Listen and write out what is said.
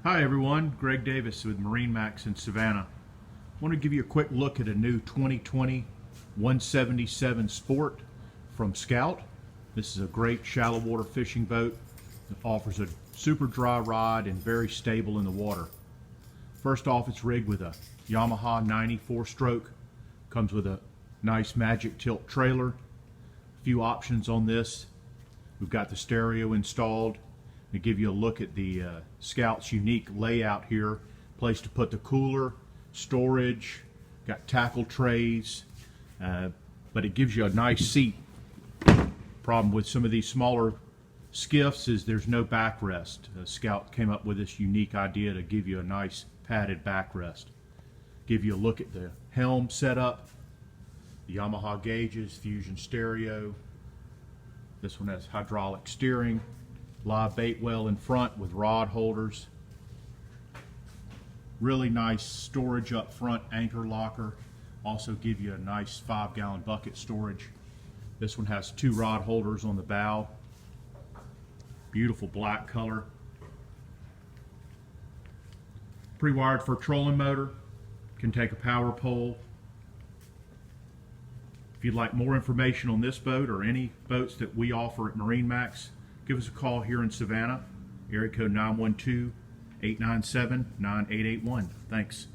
Hi everyone, Greg Davis with MarineMax in Savannah. I want to give you a quick look at a new 2020 177 Sport from Scout. This is a great shallow water fishing boat that offers a super dry ride and very stable in the water. First off, it's rigged with a Yamaha 94 stroke. Comes with a nice magic tilt trailer. A few options on this. We've got the stereo installed. To give you a look at the Scout's unique layout here. Place to put the cooler, storage, got tackle trays, but it gives you a nice seat. Problem with some of these smaller skiffs is there's no backrest. Scout came up with this unique idea to give you a nice padded backrest. Give you a look at the helm setup, the Yamaha gauges, fusion stereo. This one has hydraulic steering. Live bait well in front with rod holders. Really nice storage up front, anchor locker. Also give you a nice 5-gallon bucket storage. This one has 2 rod holders on the bow. Beautiful black color. Pre-wired for trolling motor. Can take a power pole. If you'd like more information on this boat or any boats that we offer at MarineMax, give us a call here in Savannah, area code 912-897-9881. Thanks.